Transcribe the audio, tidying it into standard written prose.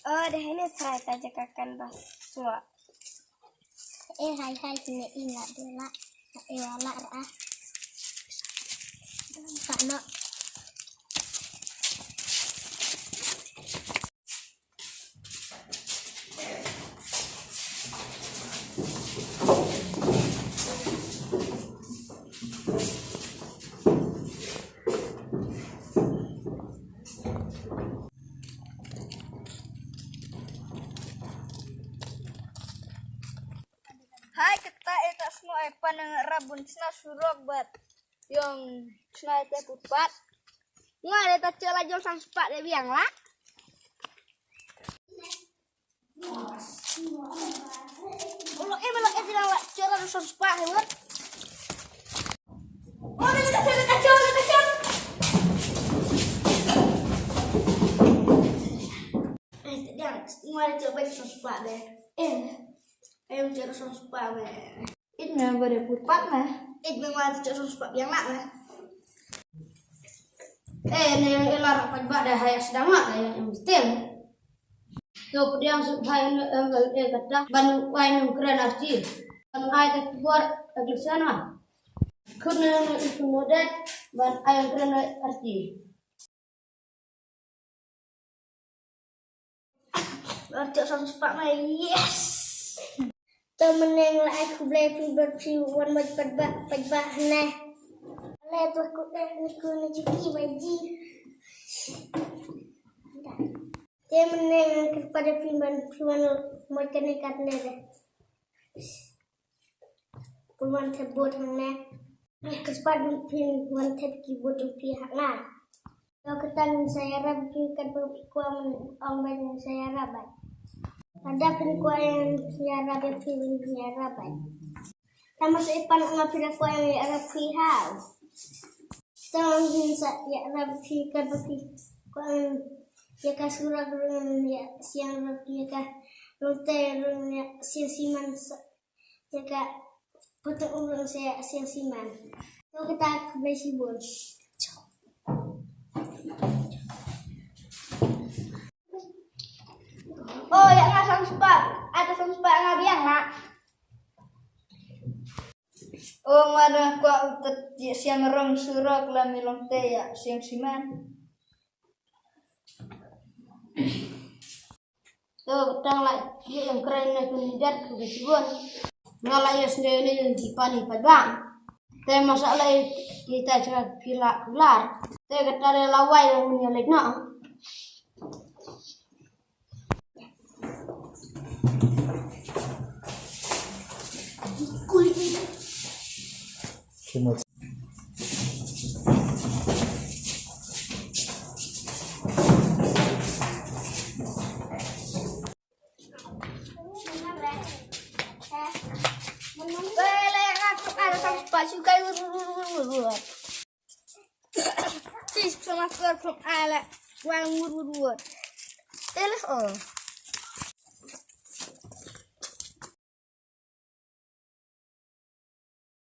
Oh, dah ini try aja kakan bas suak. Hai sini ingat dulu. Wala ah. Sakno. Hai kita itu semua panang rabun sina surobat yang sina itu pupat nggak ada tak celah jom sang sepat dia biang lah belok bilang lah celah jom sang sepat hebat oh dia kacau dia nggak ada coba sang sepat deh ayo cari sospak meh. Ini nggak boleh pupat meh. Ini memang cari sospak yang nak meh. Ini elar pajak dah hayat sedang mak dah yang betul. So dia hayat kata ban wain keren arti. Ban hayat buat agak sana. Kena itu modal ban ayam keren arti. Cari sospak meh yes. Temen yang lah aku beli berpiwan pajak nah. Lah tu aku nak cuci baju. Temen yang kepada piwan makan ikan deh. Piwan terbot hangnya. Kepada piwan terbot pihak nah. Kalau ketang saya rapikan berkuam orang saya rabat. Ada penikuan yang rapi yang rapi. Sama seipan ngapir aku yang rapi hal. Tolong bisa ya rapi kan rapi. Kuan ya kasura dengan ya siang rapi ya kah lonte ya siang siman ya kah potong urang saya siang siman. So kita besi bol. Oh ya nggak sang sepat, ada sang sepat nggak biang nak. Oh mana kuat siang rong surok lah milong teh ya siang siman. Tuh petang lah dia yang keren nak kunjat ke besibun. Ngalah ya sendiri yang dipani padang. Teh masalah kita cakap pilar. Teh kata ada lawai yang menyalek nak. Semut. Ada sang sepat juga buat. Tis sama kerja ala wang wur. Teles oh.